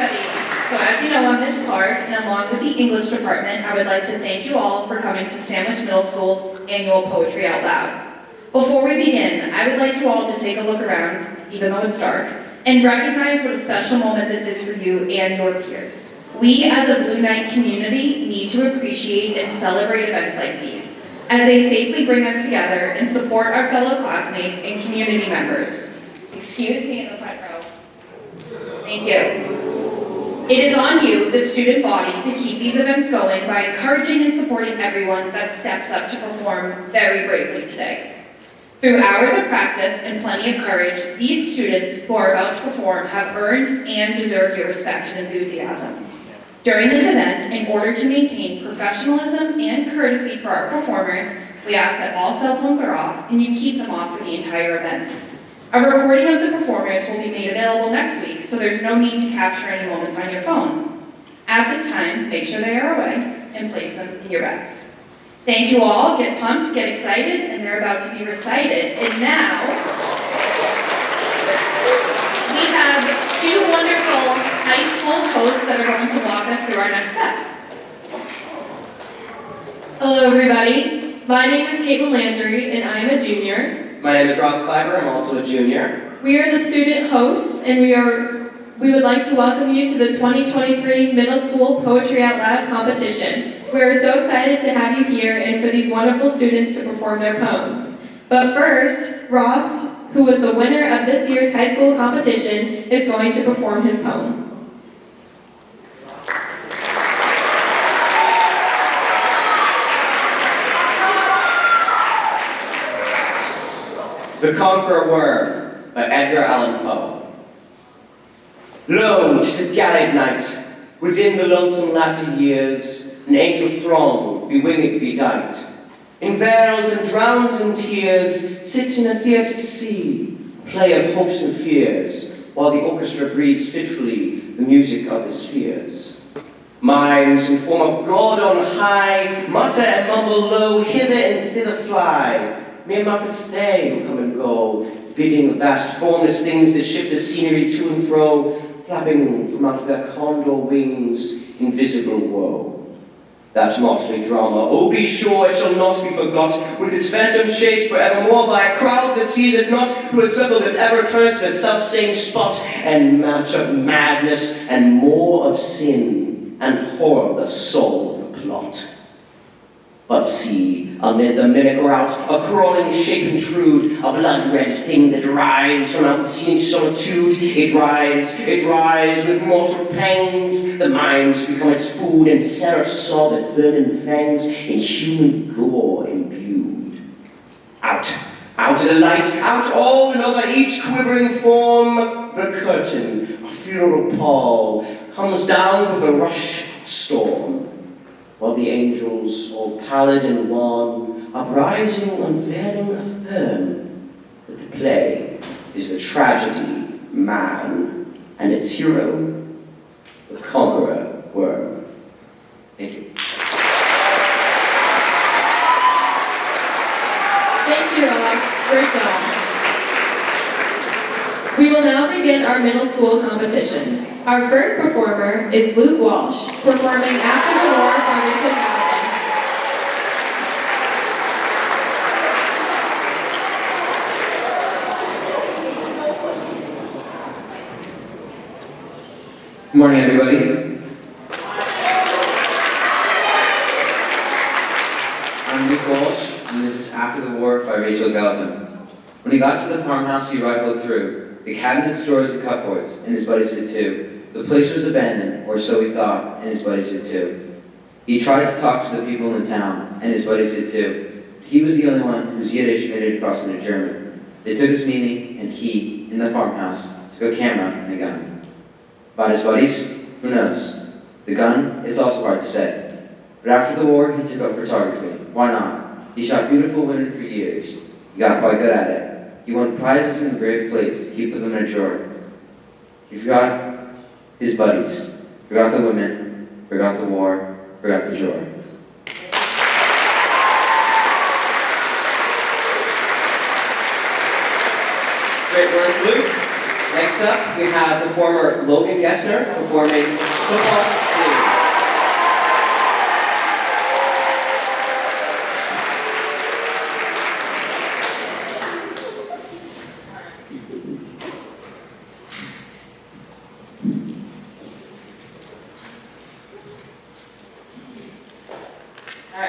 everybody. So as you know, I'm Miss Clark, and along with the English department, I would like to thank you all for coming to Sandwich Middle School's annual Poetry Out Loud. Before we begin, I would like you all to take a look around, even though it's dark, and recognize what a special moment this is for you and your peers. We, as a Blue Knight community, need to appreciate and celebrate events like these, as they safely bring us together and support our fellow classmates and community members. Excuse me in the front row. Thank you. It is on you, the student body, to keep these events going by encouraging and supporting everyone that steps up to perform very bravely today. Through hours of practice and plenty of courage, these students who are about to perform have earned and deserve your respect and enthusiasm. During this event, in order to maintain professionalism and courtesy for our performers, we ask that all cell phones are off and you keep them off for the entire event. A recording of the performers will be made available next week, so there's no need to capture any moments on your phone. At this time, make sure they are away and place them in your bags. Thank you all, get pumped, get excited, and they're about to be recited. And now, we have two wonderful high school hosts that are going to walk us through our next steps. Hello everybody, my name is Caitlin Landry and I'm a junior. My name is Ross Kleiber, I'm also a junior. We are the student hosts and we would like to welcome you to the 2023 Middle School Poetry Out Loud competition. We are so excited to have you here and for these wonderful students to perform their poems. But first, Ross, who was the winner of this year's high school competition, is going to perform his poem. The Conqueror Worm by Edgar Allan Poe. Lo, 'tis a Gallade night, within the lonesome latter years, an angel throng, bewinged, bedight, in veils and drowns in tears, sits in a theatre to see, play of hopes and fears, while the orchestra breathes fitfully the music of the spheres. Mimes in form of God on high, mutter and mumble low, hither and thither fly. Mere Muppets they who come and go, bidding vast formless things that shift the scenery to and fro, flapping from out their condor wings, invisible woe. That motley drama, oh be sure it shall not be forgot, with its phantom chased forevermore by a crowd that sees it not, to a circle that ever turneth the self-same spot, and much of madness and more of sin, and horror the soul of the plot. But see, amid the mimic rout, a crawling shape intrude, a blood-red thing that rides from out the scenic solitude. It rides with mortal pangs. The mimes become its food, and seraphs sob at verdant fangs, in human gore imbued. Out to the light, out all and over each quivering form, the curtain, a funeral pall, comes down with a rush of storm. While the angels, all pallid and wan, uprising, unveiling, affirm that the play is the tragedy, man, and its hero, the conqueror worm. Thank you. Thank you, Ross. Great job. We will now begin our middle school competition. Our first performer is Luke Walsh, performing After the War by Rachel Galvin. Good morning, everybody. I'm Luke Walsh, and this is After the War by Rachel Galvin. When he got to the farmhouse, he rifled through the cabinets, drawers, and cupboards, and his buddies did too. The place was abandoned, or so he thought, and his buddies did too. He tried to talk to the people in the town, and his buddies did too. He was the only one whose Yiddish made it across into German. They took his meaning, and he, in the farmhouse, took a camera and a gun. About his buddies? Who knows? The gun? It's also hard to say. But after the war, he took up photography. Why not? He shot beautiful women for years. He got quite good at it. He won prizes and engraved plates. He put them in a drawer. He forgot his buddies, forgot the women, forgot the war, forgot the drawer. Great work, Luke. Next up, we have performer Logan Gessner performing Football Blues.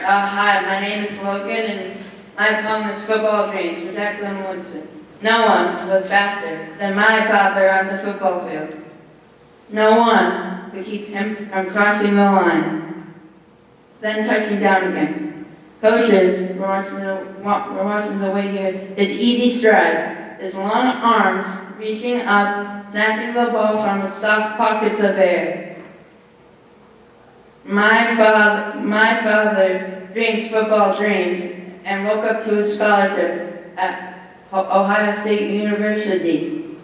Hi, my name is Logan, and my poem is Football Dreams for Declan Woodson. No one was faster than my father on the football field. No one could keep him from crossing the line, then touching down again. Coaches were watching the way his easy stride, his long arms reaching up, snatching the ball from the soft pockets of air. My father dreamed football dreams and woke up to a scholarship at Ohio State University.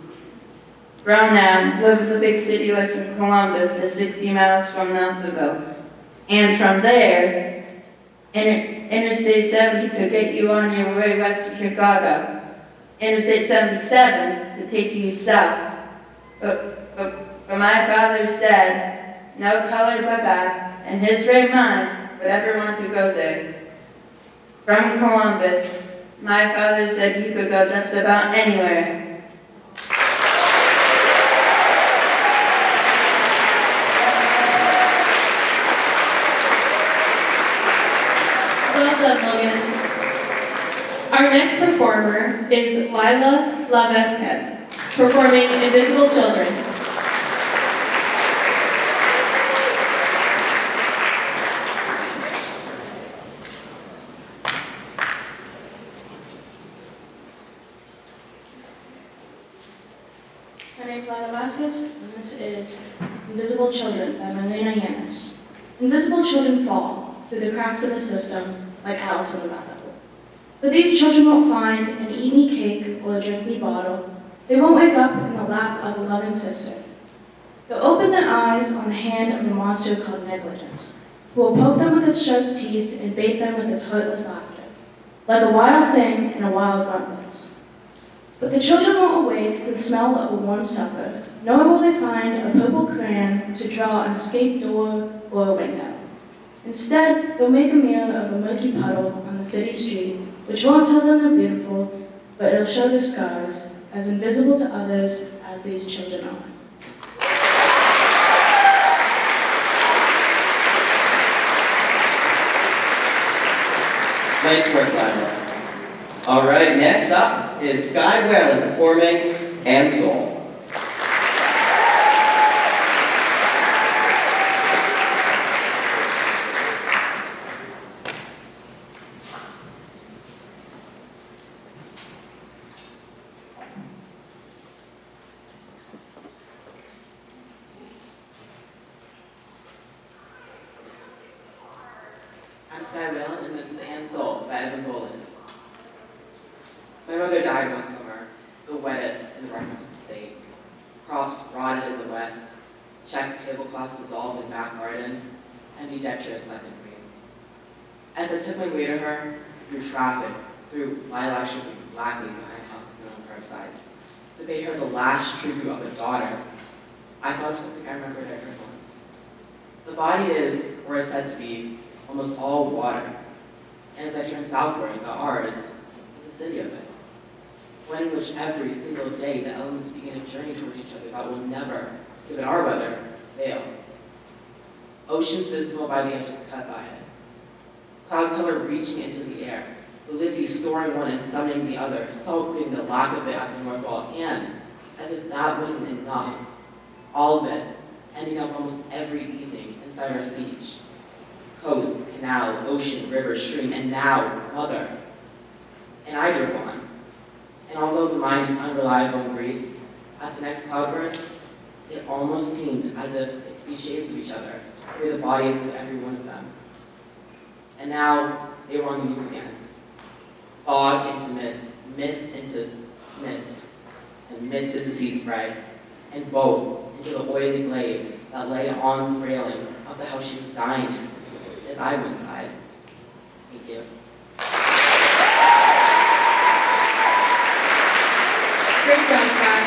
Grown now, live in the big city life from Columbus to 60 miles from Nelsonville. And from there, Interstate 70 could get you on your way west to Chicago. Interstate 77 could take you south. But my father said, no colored Buckeye in his right mind would ever want to go there. From Columbus, my father said you could go just about anywhere. Well done, Logan. Our next performer is Lila Lavesquez, performing Invisible Children. My name is Lila Vasquez, and this is Invisible Children by Marlena Yanos. Invisible children fall through the cracks of the system like Alice in the Wonderland. But these children won't find an eat-me cake or a drink-me bottle. They won't wake up in the lap of a loving sister. They'll open their eyes on the hand of a monster called negligence, who will poke them with its sharp teeth and bait them with its heartless laughter, like a wild thing in a wild rumpus. But the children won't awake to the smell of a warm supper, nor will they find a purple crayon to draw an escape door or a window. Instead, they'll make a mirror of a murky puddle on the city street, which won't tell them they're beautiful, but it'll show their scars, as invisible to others as these children are. Nice work, Lila. All right, next up is Sky Whalen performing Ansel. I'm Sky Whalen, and this is Ansel by Evan Boland. My mother died one summer, the wettest in the records of the state. Crops rotted in the west, checked tablecloths dissolved in back gardens, empty deck chairs left in green. As I took my way to her, through traffic, through lilac shipping blackly behind houses and on curbsides, to pay her the last tribute of a daughter, I thought of something I remembered I heard once. The body is, or is said to be, almost all water. And as I turned southward, the ours is a city of it. One in which every single day the elements begin a journey toward each other that will never, given our weather, fail. Oceans visible by the edges cut by it. Cloud color reaching into the air. The Liffey storing one and summoning the other, sulking the lack of it at the North Wall, and, as if that wasn't enough, all of it ending up almost every evening inside our speech. Coast, canal, ocean, river, stream, and now, mother. And I drove on. And although the mind is unreliable and brief, at the next cloudburst, it almost seemed as if it could be shades of each other, or the bodies of every one of them. And now, they were on the move again. Fog into mist, mist into mist, and mist into sea spray, and both into the oily glaze that lay on the railings of the house she was dying in, as I went inside. Thank you. Great job, Scott.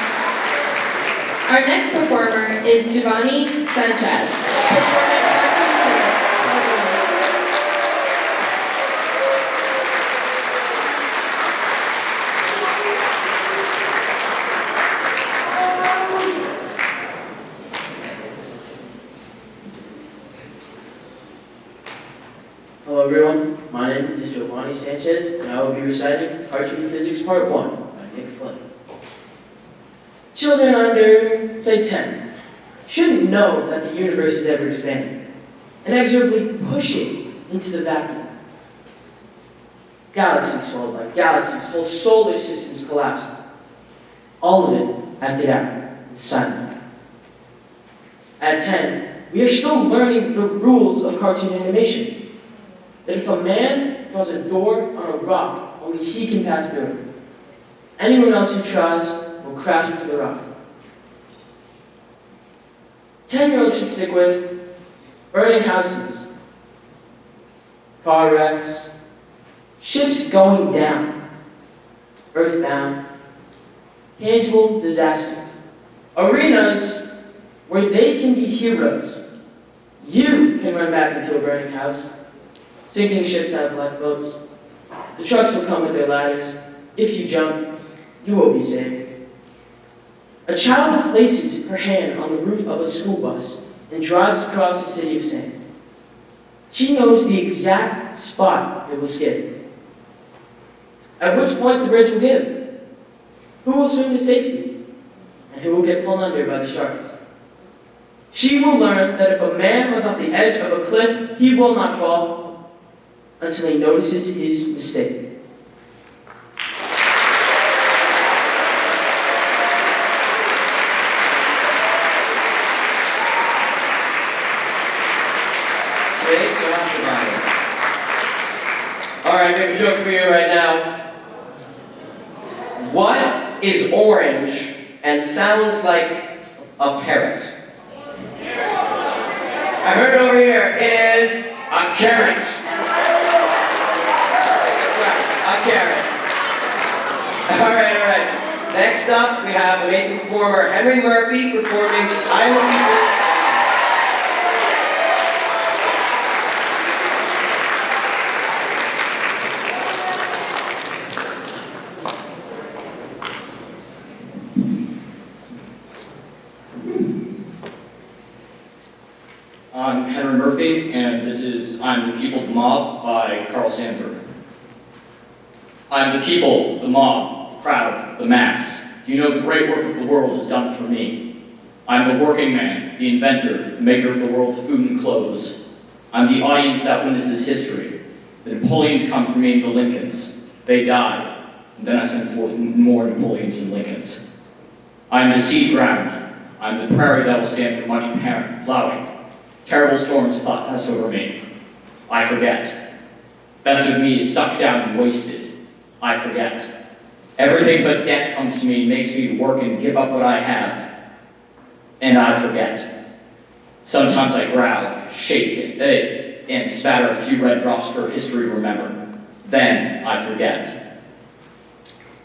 Our next performer is Giovanni Sanchez, performing Hello everyone, my name is Giovanni Sanchez, and I will be reciting Cartoon Physics Part 1 by Nick Flynn. Children under, say 10, shouldn't know that the universe is ever expanding, inexorably pushing into the vacuum. Galaxies followed by galaxies, whole solar systems collapsing. All of it acted out in silence. At 10, we are still learning the rules of cartoon animation. That if a man draws a door on a rock, only he can pass through it. Anyone else who tries will crash into the rock. 10-year-olds should stick with burning houses, car wrecks, ships going down, earthbound, tangible disasters, arenas where they can be heroes. You can run back into a burning house. Sinking ships have lifeboats. The trucks will come with their ladders. If you jump, you will be saved. A child places her hand on the roof of a school bus and drives across the city of sand. She knows the exact spot it will skid. At which point the bridge will give. Who will swim to safety? And who will get pulled under by the sharks? She will learn that if a man runs off the edge of a cliff, he will not fall until he notices his mistake. Great job, Giovanni. All right, I have a joke for you right now. What is orange and sounds like a parrot? I heard it over here. It is a carrot. A carrot. All right. Next up, we have amazing performer Henry Murphy performing I Am the People. I'm Henry Murphy, and this is I'm the People, the Mob by Carl Sandburg. I'm the people, the mob, the crowd, the mass. Do you know the great work of the world is done for me? I'm the working man, the inventor, the maker of the world's food and clothes. I'm the audience that witnesses history. The Napoleons come for me and the Lincolns. They die, and then I send forth more Napoleons and Lincolns. I'm the seed ground. I'm the prairie that will stand for much plowing. Terrible storms pass over me. I forget. Best of me is sucked down and wasted. I forget. Everything but death comes to me and makes me work and give up what I have. And I forget. Sometimes I growl, shake, and spatter a few red drops for history to remember. Then I forget.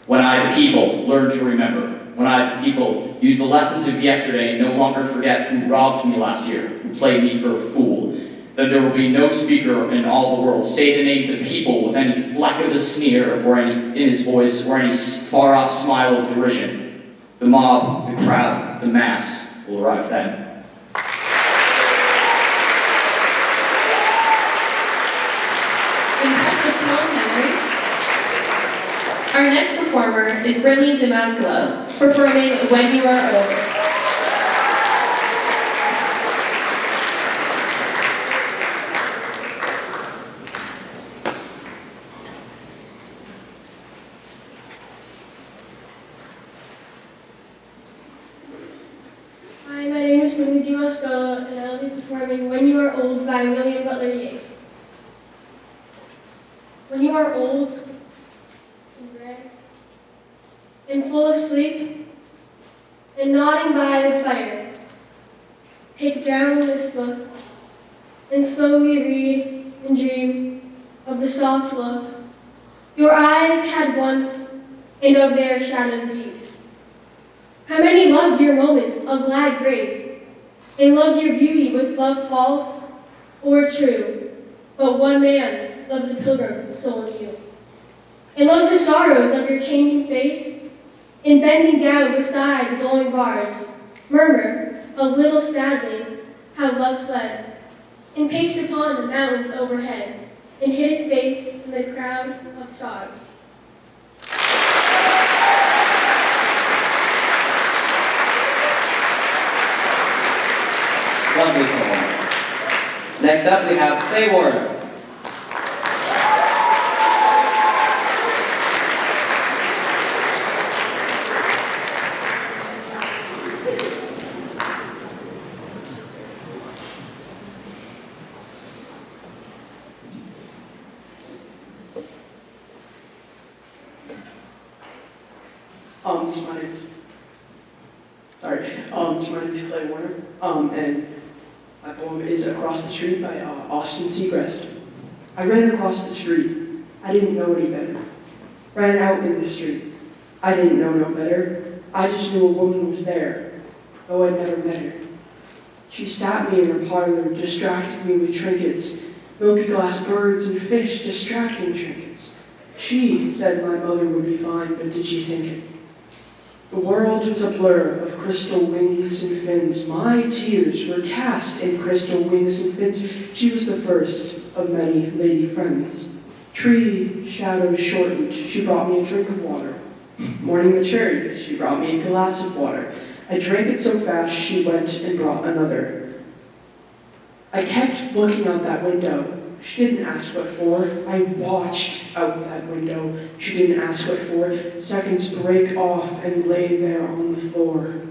When I, the people, learn to remember. When I, the people, use the lessons of yesterday and no longer forget who robbed me last year, who played me for a fool, that there will be no speaker in all the world say the name the people with any fleck of a sneer or any in his voice or any far-off smile of derision. The mob, the crowd, the mass will arrive then. Impressive poem, Henry. Our next performer is Brilliant Damascelo, performing When You Are Old. Hi, my name is Brilliant Damascelo, and I'll be performing When You Are Old by William Butler Yeats. When you are old, and gray, and full of sleep, and nodding by the fire, take down this book, and slowly read and dream of the soft look your eyes had once, and of their shadows deep. How many loved your moments of glad grace, and loved your beauty with love false or true? But one man loved the pilgrim soul in you, and loved the sorrows of your changing face, and bending down beside the glowing bars, murmur a little sadly how love fled, and paced upon the mountains overhead, and hid his face in the crowd of stars. Lovely poem. Next up, we have Faye Warner. My name is Clay Warner, and my poem is Across the Street by Austin Seacrest. I ran across the street. I didn't know any better. Ran out in the street. I didn't know no better. I just knew a woman was there, though I'd never met her. She sat me in her parlor, distracted me with trinkets, milky glass birds and fish, distracting trinkets. She said my mother would be fine, but did she think it? The world was a blur of crystal wings and fins. My tears were cast in crystal wings and fins. She was the first of many lady friends. Tree shadows shortened. She brought me a drink of water. Morning matured. She brought me a glass of water. I drank it so fast she went and brought another. I kept looking out that window. She didn't ask what for. I watched out that window. She didn't ask what for. Seconds break off and lay there on the floor.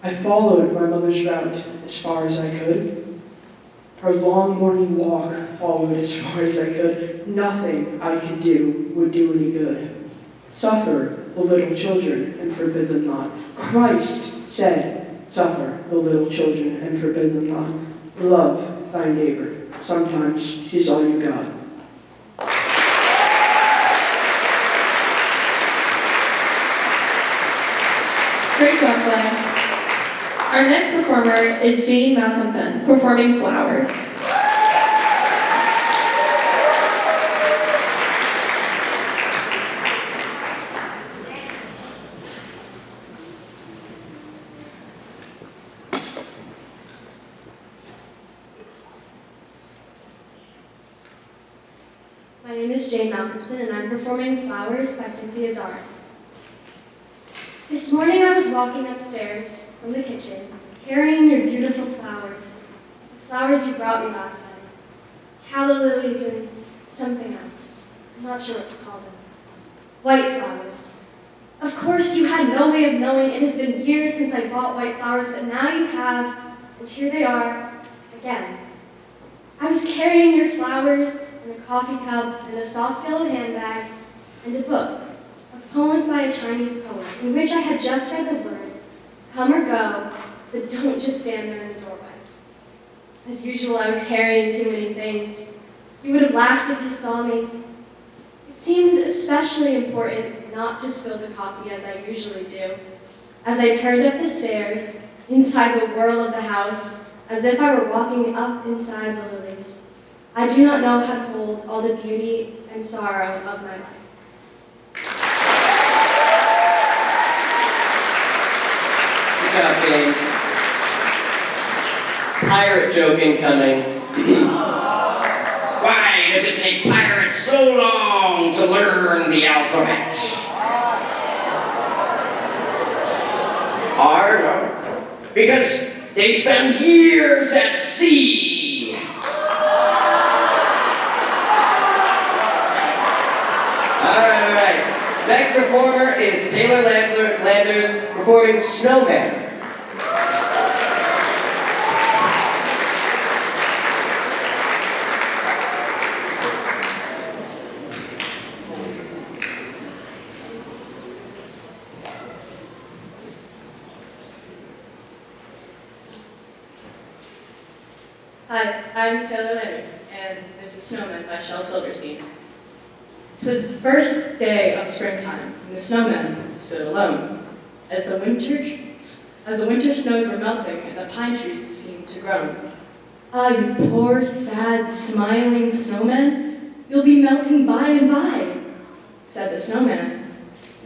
I followed my mother's route as far as I could. Her long morning walk followed as far as I could. Nothing I could do would do any good. Suffer the little children and forbid them not. Christ said, suffer the little children and forbid them not. Love thy neighbor. Sometimes she's all you got. Great job, Clay. Our next performer is Jane Malcolmson, performing Flowers. My name is Jane Malcolmson, and I'm performing Flowers by Cynthia Zara. This morning I was walking upstairs from the kitchen, carrying your beautiful flowers, the flowers you brought me last night. Calla lilies and something else. I'm not sure what to call them. White flowers. Of course, you had no way of knowing. It has been years since I bought white flowers, but now you have, and here they are, again. I was carrying your flowers and a coffee cup and a soft yellow handbag and a book of poems by a Chinese poet in which I had just read the words, "Come or go, but don't just stand there in the doorway." As usual, I was carrying too many things. You would have laughed if you saw me. It seemed especially important not to spill the coffee as I usually do. As I turned up the stairs, inside the whirl of the house, as if I were walking up inside the lilies, I do not know how to hold all the beauty and sorrow of my life. Good job, Jane. Pirate joke incoming. Why does it take pirates so long to learn the alphabet? Because they spend years at sea. All right. Next performer is Taylor Landers performing Snowman. Hi, I'm Taylor Landers, and this is Snowman by Shel Silverstein. It was the first day of springtime, and the snowman stood alone. as the winter snows were melting and the pine trees seemed to groan. Ah, you poor, sad, smiling snowman, you'll be melting by and by, said the snowman.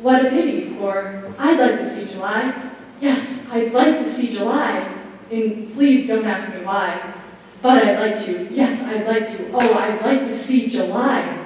What a pity, for I'd like to see July. Yes, I'd like to see July. And please don't ask me why. But I'd like to. Yes, I'd like to. Oh, I'd like to see July.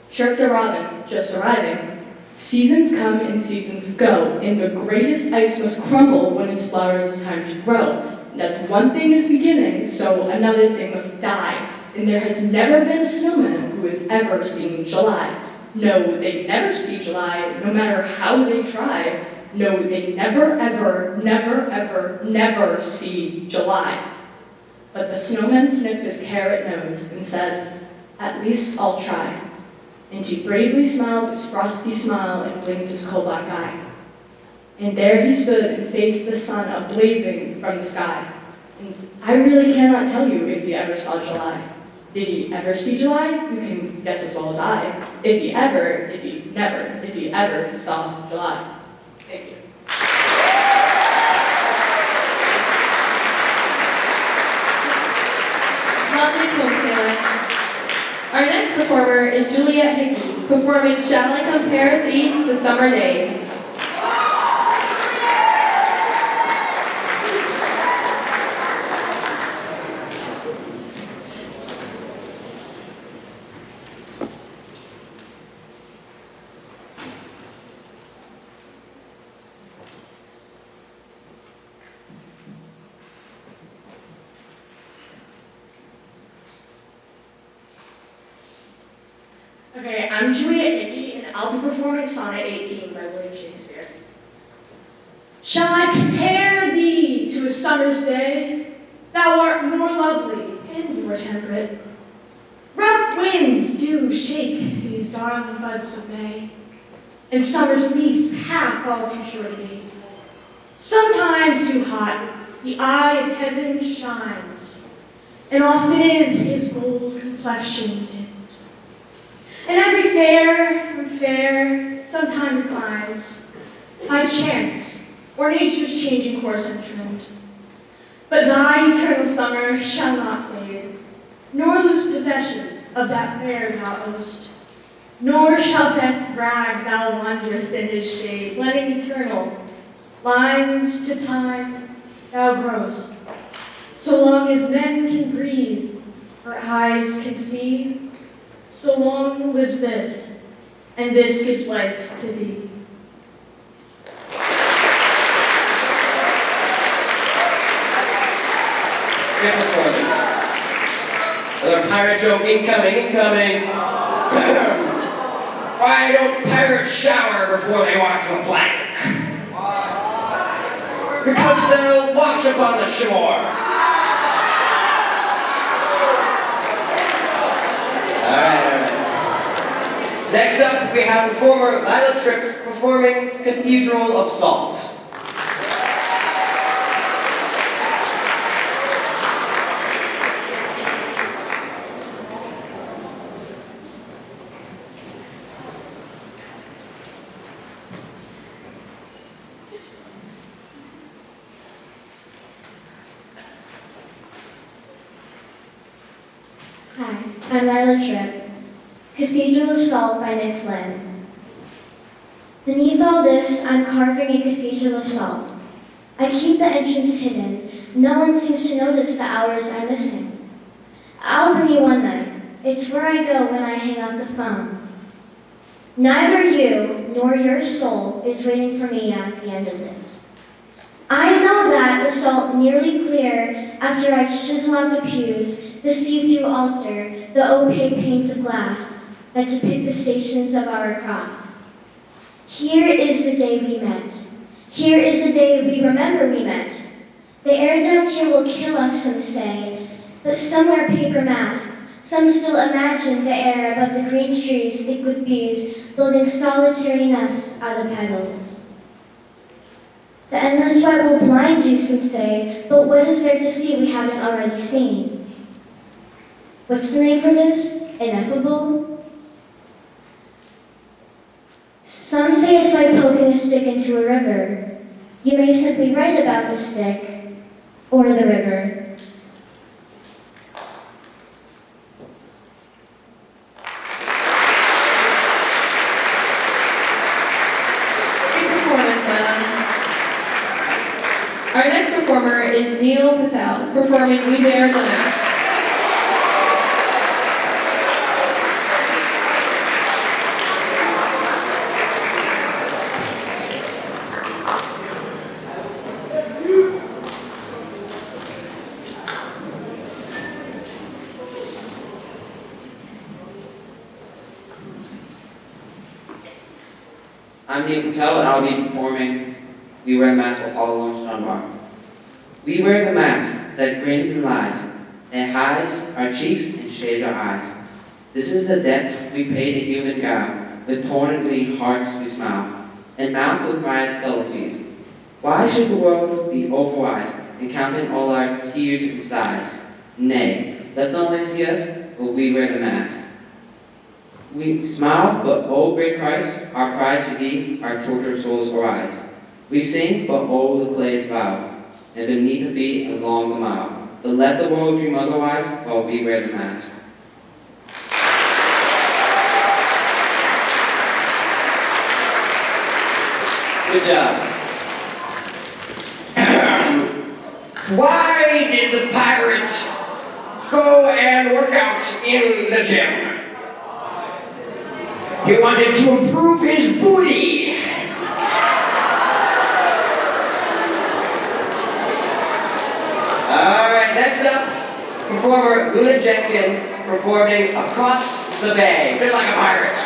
Chirped a robin, just arriving. Seasons come and seasons go, and the greatest ice must crumble when its flowers is time to grow. And as one thing is beginning, so another thing must die. And there has never been a snowman who has ever seen July. No, they never see July, no matter how they try. No, they never, ever, never, ever, never see July. But the snowman sniffed his carrot nose and said, "At least I'll try." And he bravely smiled his frosty smile and blinked his coal-black eye. And there he stood and faced the sun ablazing from the sky. And I really cannot tell you if he ever saw July. Did he ever see July? You can guess as well as I. If he ever, if he never, if he ever saw July. Thank you. Lovely quote, Taylor. Our next performer is Juliet Hickey, performing Shall I Compare These to Summer Days? Okay, I'm Juliet Hickey, and I'll be performing Sonnet 18 by William Shakespeare. Shall I compare thee to a summer's day? Thou art more lovely and more temperate. Rough winds do shake these darling buds of May, and summer's lease hath all too short a date. Sometime too hot, the eye of heaven shines, and often is his gold complexion dimmed. And every fair from fair sometime declines, by chance or nature's changing course and trend. But thy eternal summer shall not fade, nor lose possession of that fair thou owest. Nor shall death brag thou wanderest in his shade, letting eternal lines to time thou growest. So long as men can breathe or eyes can see, so long lives this, and this gives life to thee. Great performance. Another pirate joke incoming. Why don't pirates shower before they walk the plank? Because they'll wash up on the shore. All right. Next up, we have performer Lila Tripp performing Cathedral of Salt. Hi, I'm Lila Tripp. Cathedral of Salt by Nick Flynn. Beneath all this, I'm carving a cathedral of salt. I keep the entrance hidden. No one seems to notice the hours I'm missing. I'll bring you one night. It's where I go when I hang up the phone. Neither you nor your soul is waiting for me at the end of this. I know that the salt nearly clear after I chisel out the pews, the see-through altar, the opaque panes of glass that depict the stations of our cross. Here is the day we met. Here is the day we remember we met. The air down here will kill us, some say, but some wear paper masks. Some still imagine the air above the green trees thick with bees, building solitary nests out of petals. The endless sweat will blind you, some say, but what is there to see we haven't already seen? What's the name for this? Ineffable? Some say it's like poking a stick into a river, you may simply write about the stick or the river. Great performance, Lana. Our next performer is Neil Patel, performing We Bear the Mask. I'm Neil Patel, and I'll be performing We Wear the Mask while all alone Dunbar. We wear the mask that grins and lies, and hides our cheeks and shades our eyes. This is the debt we pay to human guile, with torn and bleeding hearts we smile, and mouth with riot subtleties. Why should the world be overwise in counting all our tears and sighs? Nay, let them only see us, but we wear the mask. We smile, but oh great Christ, our cries to thee, our tortured souls arise. We sing, but oh the clay is bowed, and beneath the feet along the mile. But let the world dream otherwise, while we wear the mask. Good job. Why did the pirate go and work out in the gym? He wanted to improve his booty. All right, next up, performer Luna Jenkins performing Across the Bay. Just like a pirate.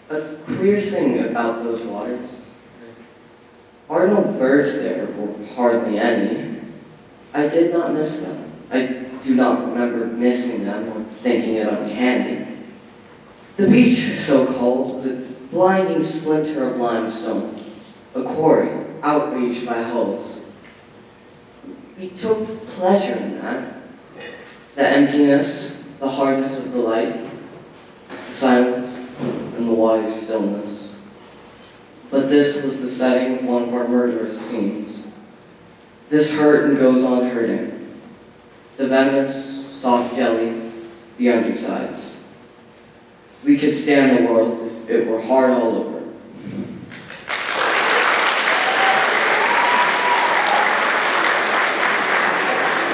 A queer thing about those waters are no birds there, or hardly any. I did not miss them. I do not remember missing them or thinking it uncanny. The beach, so called, was a blinding splinter of limestone, a quarry outraged by hulls. We took pleasure in that. The emptiness, the hardness of the light, the silence, and the water's stillness. But this was the setting of one of our murderous scenes. This hurt and goes on hurting. The venomous, soft jelly, the undersides. We could stand the world if it were hard all over.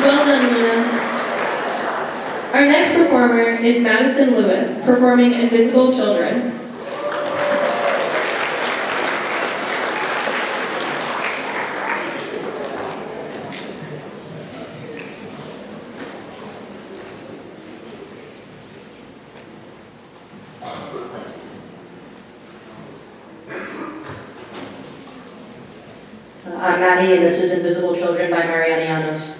Well done, Luna. Our next performer is Madison Lewis, performing Invisible Children. I'm Maddie, and this is Invisible Children by Mariana Llanos.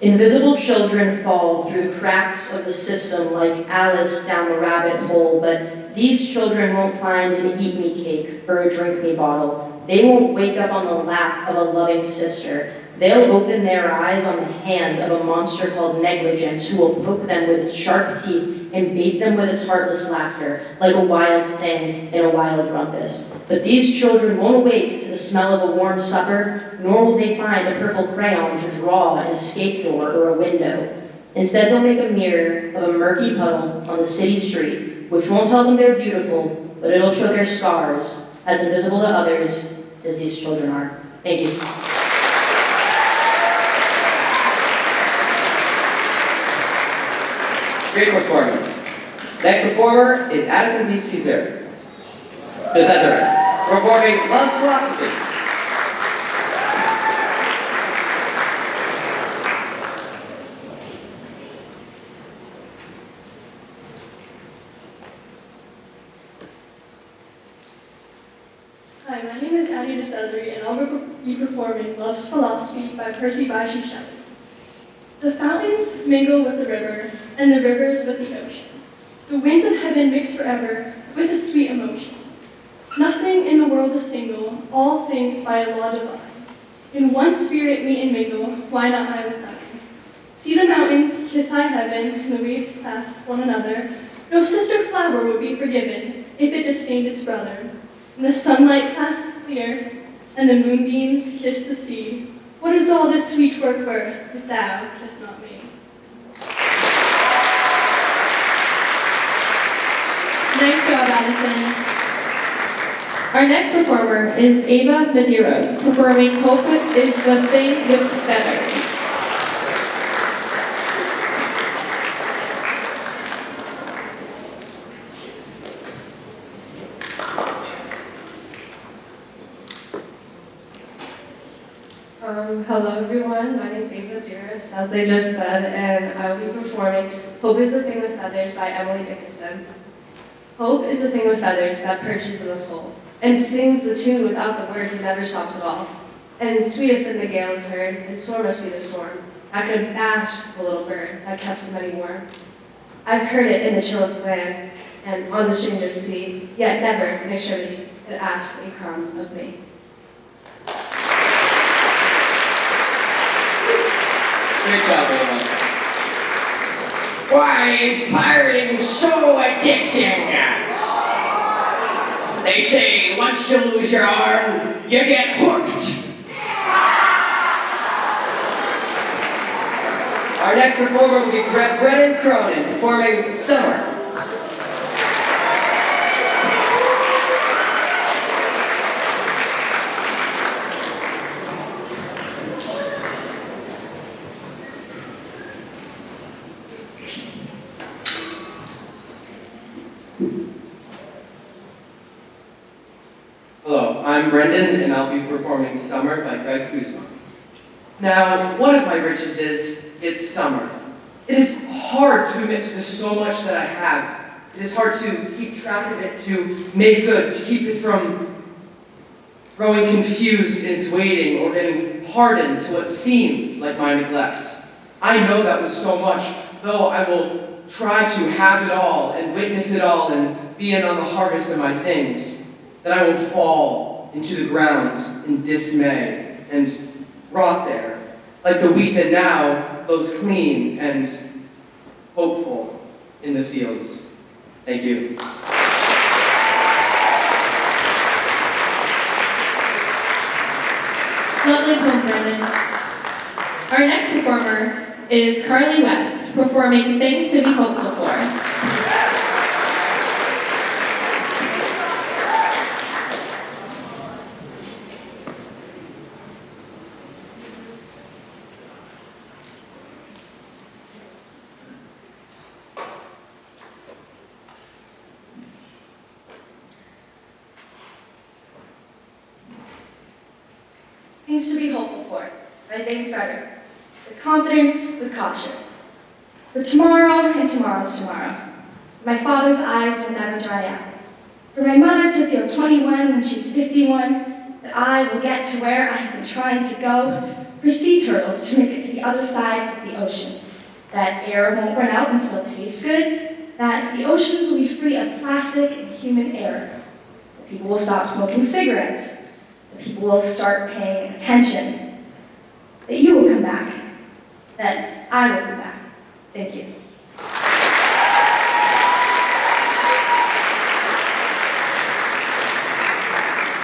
Invisible children fall through the cracks of the system like Alice down the rabbit hole, but these children won't find an eat-me cake or a drink-me bottle. They won't wake up on the lap of a loving sister. They'll open their eyes on the hand of a monster called negligence who will poke them with its sharp teeth and bait them with its heartless laughter like a wild thing in a wild rumpus. But these children won't awake to the smell of a warm supper, nor will they find a purple crayon to draw an escape door or a window. Instead, they'll make a mirror of a murky puddle on the city street, which won't tell them they're beautiful, but it'll show their scars, as invisible to others as these children are. Thank you. Great performance. Next performer is Addison D. Caesar, performing Love's Philosophy. Hi, my name is Annie DeCesare, and I'll be performing Love's Philosophy by Percy Bysshe Shelley. The fountains mingle with the river, and the rivers with the ocean. The winds of heaven mix forever with a sweet emotion. Nothing in the world is single, all things by a law divine. In one spirit meet and mingle, why not I with thine? See the mountains kiss high heaven, and the waves clasp one another. No sister flower would be forgiven if it disdained its brother. And the sunlight clasps the earth, and the moonbeams kiss the sea. What is all this sweet work worth if thou hast not made? Nice job, Addison. Our next performer is Ava Medeiros, performing Hope is the Thing with Feathers. Hello everyone, my name is Ava Medeiros, as they just said, and I will be performing Hope is the Thing with Feathers by Emily Dickinson. Hope is the thing with feathers that perches in the soul, and sings the tune without the words and never stops at all. And sweetest in the gale is heard, and sore must be the storm, that could bash the little bird that kept so many warm. I've heard it in the chillest land, and on the strangest sea, yet never in extremity could ask a crumb of me. Great job, Ava. Why is pirating so addicting? They say once you lose your arm, you get hooked. Our next performer will be Brennan Cronin, performing Summer. Hello, I'm Brendan, and I'll be performing Summer by Craig Kuzma. Now, one of my riches is, it's summer. It is hard to admit to the so much that I have. It is hard to keep track of it, to make good, to keep it from growing confused in its waiting or getting hardened to what seems like my neglect. I know that with so much, though I will try to have it all and witness it all and be in on the harvest of my things, that I will fall into the ground in dismay and rot there, like the wheat that now blows clean and hopeful in the fields. Thank you. Lovely poem, Brendan. Our next performer is Carly West, performing Things to Be Hopeful For. Things to be hopeful for, by Zane Frederick. With confidence, with caution. For tomorrow and tomorrow's tomorrow. My father's eyes will never dry out. For my mother to feel 21 when she's 51, that I will get to where I have been trying to go. For sea turtles to make it to the other side of the ocean. That air won't run out and still taste good. That the oceans will be free of plastic and human error. That people will stop smoking cigarettes. People will start paying attention. That you will come back. That I will come back. Thank you.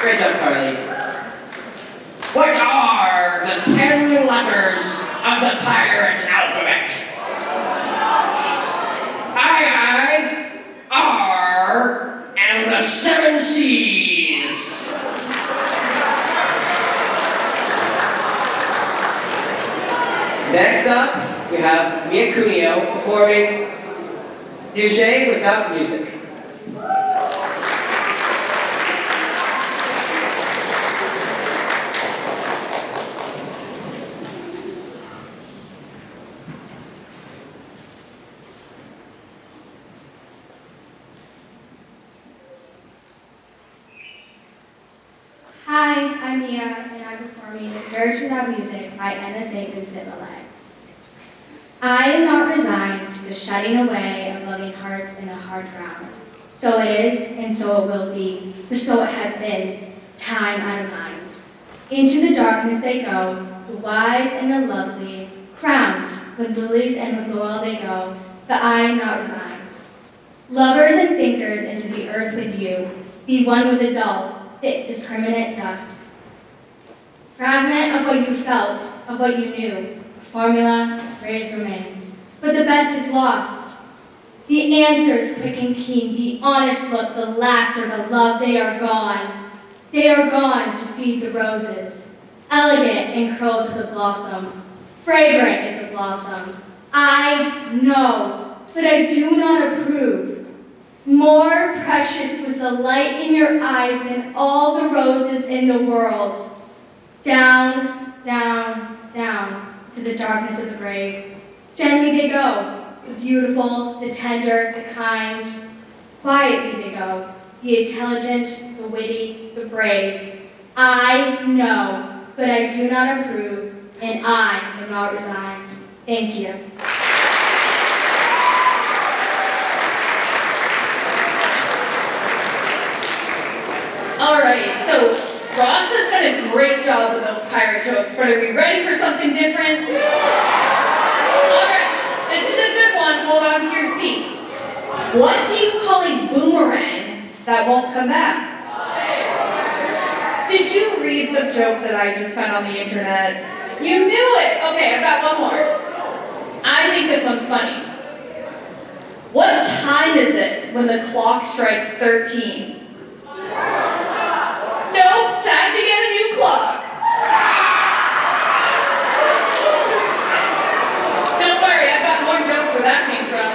Great job, Carly. What are the 10 letters of the pirate alphabet? I, R, and the 7 C's. Next up, we have Mia Cuneo performing Duché Without Music. Hi, I'm Mia, and I'm performing Dirge Without Music by Anna St. Vincent Millay. I am not resigned to the shutting away of loving hearts in the hard ground. So it is, and so it will be, for so it has been, time out of mind. Into the darkness they go, the wise and the lovely, crowned with lilies and with laurel they go, but I am not resigned. Lovers and thinkers into the earth with you, be one with the dull, fit, discriminate dust. Fragment of what you felt, of what you knew, a formula, a phrase remains, but the best is lost. The answers quick and keen, the honest look, the laughter, the love, they are gone. They are gone to feed the roses, elegant and curled as a blossom, fragrant as a blossom. I know, but I do not approve. More precious was the light in your eyes than all the roses in the world. Down, down, down to the darkness of the grave. Gently they go, the beautiful, the tender, the kind. Quietly they go, the intelligent, the witty, the brave. I know, but I do not approve, and I am not resigned. Thank you. All right, so Ross has done a great job with those pirate jokes, but are we ready for something different? All right, this is a good one. Hold on to your seats. What do you call a boomerang that won't come back? Did you read the joke that I just found on the internet? You knew it! Okay, I've got one more. I think this one's funny. What time is it when the clock strikes 13? Nope, time to get a new clock. Don't worry, I've got more jokes where that came from.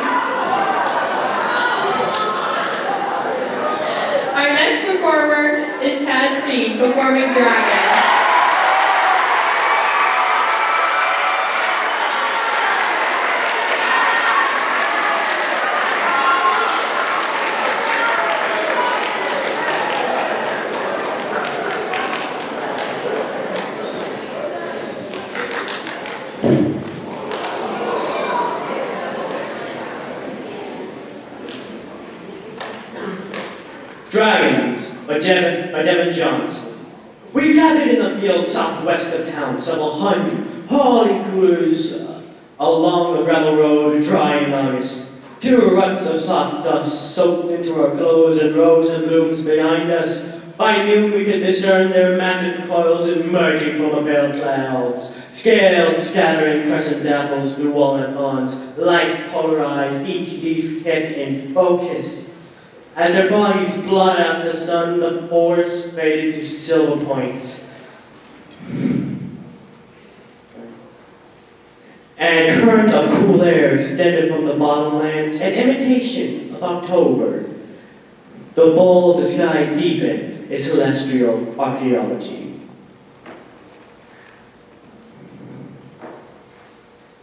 Our next performer is Tad Steen, performing Dragons. Dragons by Devin Johnson. We gathered in the field southwest of town, several hundred hauling coolers along the gravel road, dry in August. Two ruts of soft dust soaked into our clothes and rows of blooms behind us. By noon we could discern their massive coils emerging from the pale clouds, scales scattering crescent apples through walnut lawns, light polarized, each leaf kept in focus. As their bodies blot out the sun, the forest faded to silver points. And a current of cool air extended from the bottomlands, an imitation of October. The bowl of the sky deepened its celestial archaeology.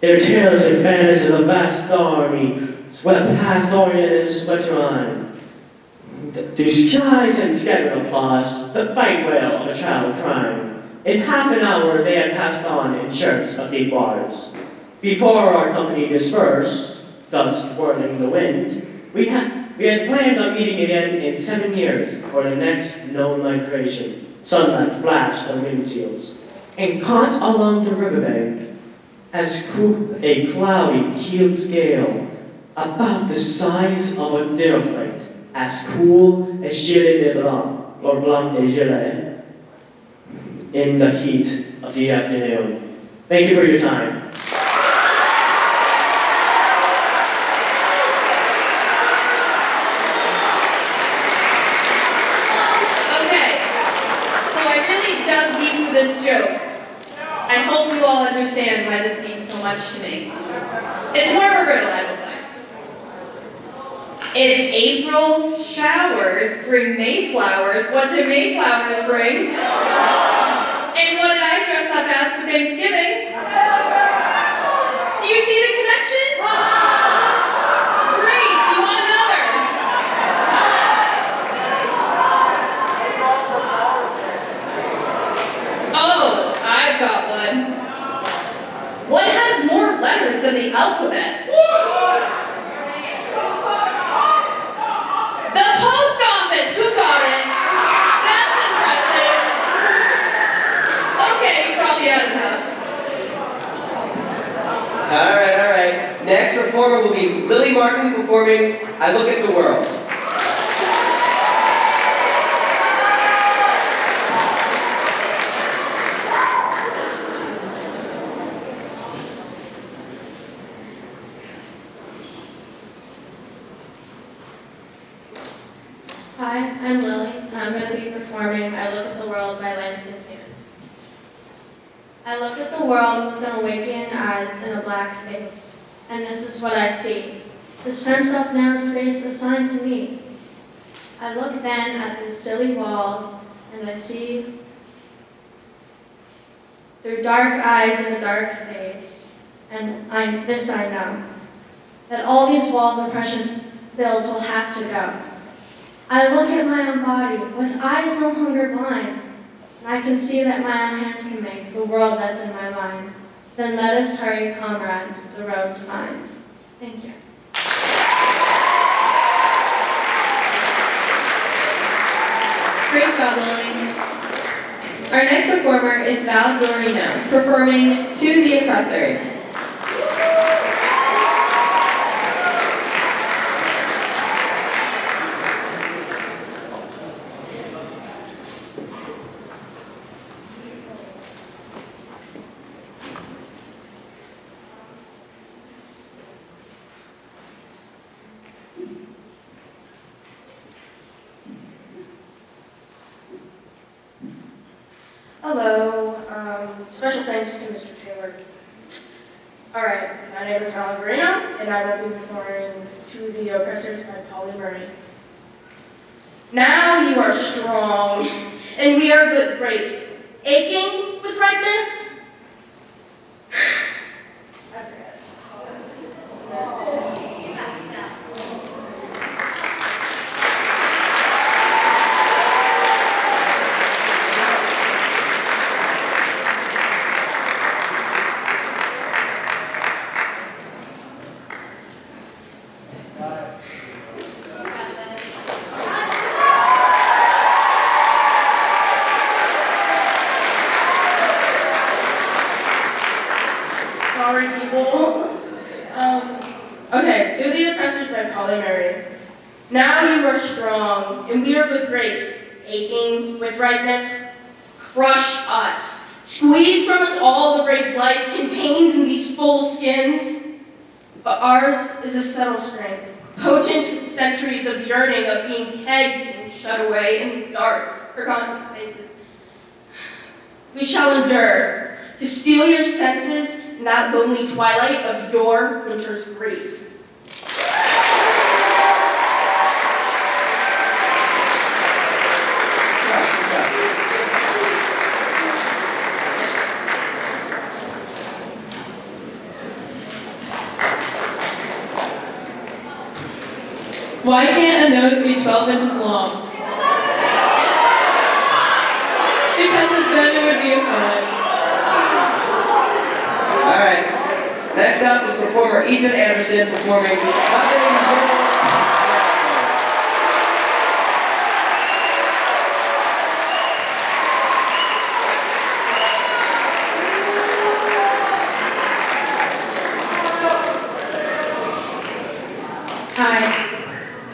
Their tails and banners of a vast army swept past Orient and swept on. To skies and scattered applause, the fight wail of a child crying. In half an hour they had passed on in shirts of deep waters. Before our company dispersed, dust whirling in the wind, we had planned on meeting again in 7 years for the next known migration. Sunlight flashed on windshields, and caught along the riverbank as a cloudy keeled scale about the size of a dinner plate, as cool as gilet de blanc, or blanc de gilet, in the heat of the afternoon. Thank you for your time. Okay, so I really dug deep for this joke. I hope you all understand why this means so much to me. It's more of a riddle, I will say. If April showers bring Mayflowers, what do Mayflowers bring? And what did I dress up as for Thanksgiving? Do you see the connection? Great, do you want another? be Lily Martin performing I Look at the World. Hi, I'm Lily, and I'm going to be performing I Look at the World by Langston Hughes. I look at the world with an awakening eyes and a black face, and this is what I see. This fenced-off narrow space assigned to me. I look then at these silly walls, and I see through dark eyes and a dark face, and this I know, that all these walls oppression built will have to go. I look at my own body with eyes no longer blind, and I can see that my own hands can make the world that's in my mind. Then let us hurry, comrades, the road to find. Thank you. Great job, Lily. Our next performer is Val Dorino, performing To the Oppressors. Hello, special thanks to Mr. Taylor. Alright, my name is Val Dorino, and I will be performing To the Oppressors by Polly Murray. Now you are strong, and we are but grapes, aching with ripeness. I forget. Sorry, people. Okay, To the Oppressors by Polly Murray. Now you are strong, and we are but grapes, aching with ripeness. Crush us. Squeeze from us all the brave life contained in these full skins. But ours is a subtle strength, potent with centuries of yearning, of being pegged and shut away in dark, forgotten places. We shall endure to steal your senses in that lonely twilight of your winter's grief. Why can't a nose be 12 inches long? Because then it would be a poem. All right. Next up is performer Ethan Anderson performing Nothing More. Hi,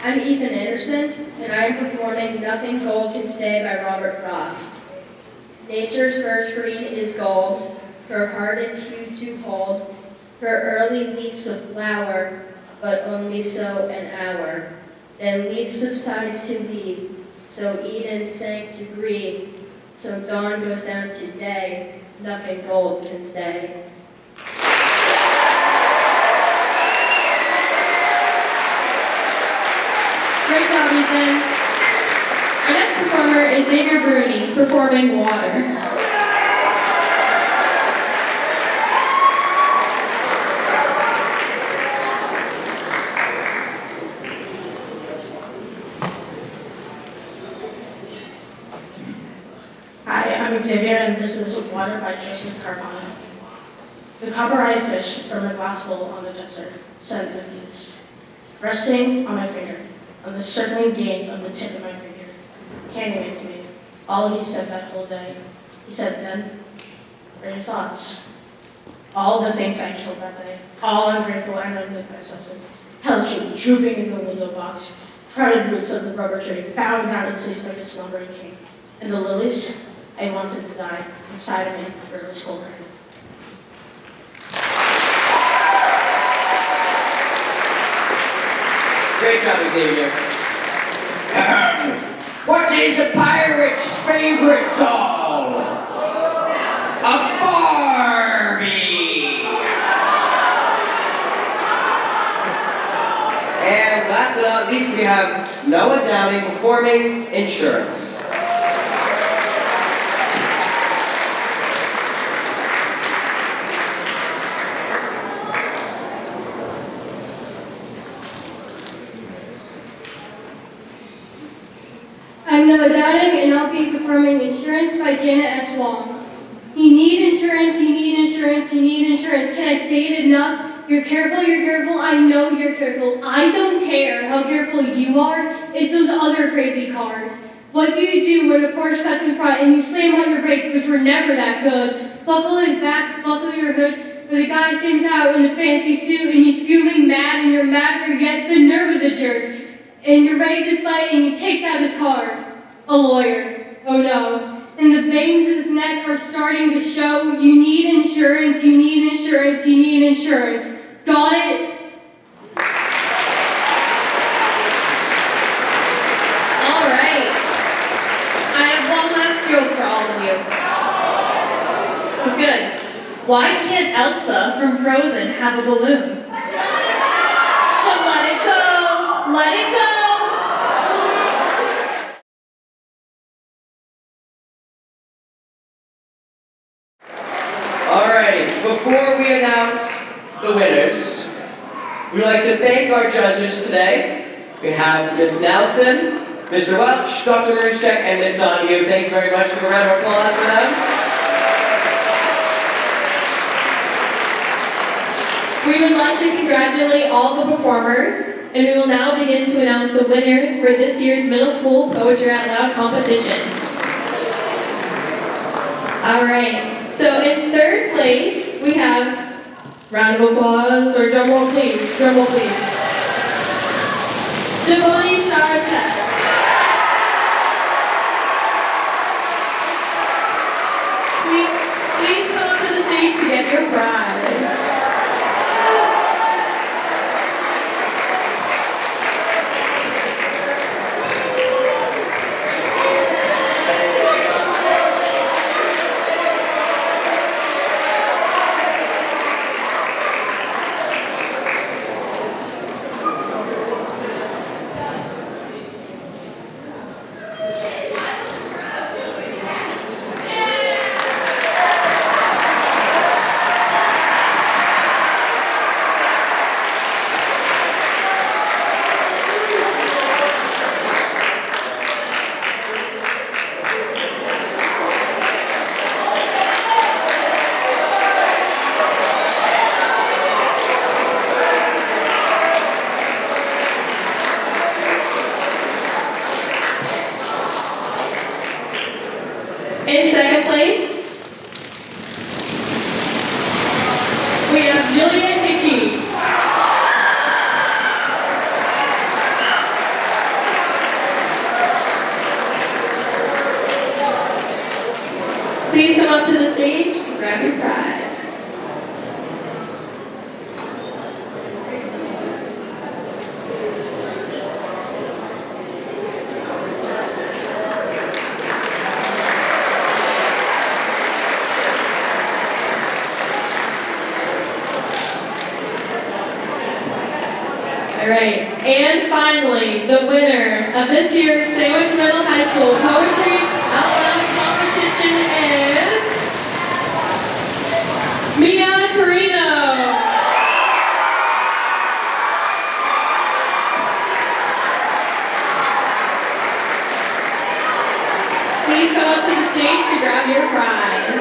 I'm Ethan Anderson, and I am performing Nothing Gold Can Stay by Robert Frost. Nature's first green is gold, her heart is hued to hold, her early leaves of flower, but only so an hour. Then leaf subsides to leaf, so Eden sank to grief, so dawn goes down to day, nothing gold can stay. Great job, Ethan. Our next performer is Xavier Bruni, performing Water. Hi, I'm Xavier, and this is Water by Joseph Carpano. The copper-eyed fish from a glass bowl on the desert said the news, resting on my finger, on the circling gate of the tip of my finger, handing it to me. All he said that whole day. He said, then, what are your thoughts? All the things I killed that day, all ungrateful and ungrateful senses. Helium drooping in the window box, crowded roots of the rubber tree bowing down its leaves like a slumbering king. And the lilies, I wanted to die inside of me, early scholar. Great job, Xavier. What is a pirate's favorite doll? A Barbie! And last but not least, we have Noah Downing performing Insurance. I'm Noah Downing, and I'll be performing Insurance by Janet S. Wong. You need insurance, you need insurance, you need insurance. Can I say it enough? You're careful, I know you're careful. I don't care how careful you are, it's those other crazy cars. What do you do when a Porsche cuts in front and you slam on your brakes, which were never that good? Buckle his back, buckle your hood, but the guy seems out in a fancy suit and he's fuming mad and you're madder yet, the nerve of the jerk. And you're ready to fight and he takes out his card. A lawyer. Oh no. And the veins in his neck are starting to show. You need insurance, you need insurance, you need insurance. Got it? All right. I have one last joke for all of you. This is good. Why can't Elsa from Frozen have a balloon? She'll let it go. Let it go. Alrighty, before we announce the winners, we'd like to thank our judges today. We have Ms. Nelson, Mr. Welch, Dr. Merschek, and Ms. Donahue. Thank you very much. Give a round of applause for them. We would like to congratulate all the performers, and we will now begin to announce the winners for this year's Middle School Poetry Out Loud competition. All right, so in third place, we have, round of applause, or drum roll please, Devoni Chartek. Please come up to the stage to get your prize. In second place, we have Jillian Hickey. Please come up to the stage to grab your prize. All right, and finally, the winner of this year's Sandwich Middle High School Poetry Out Loud competition is Mia Carino. Please come up to the stage to grab your prize.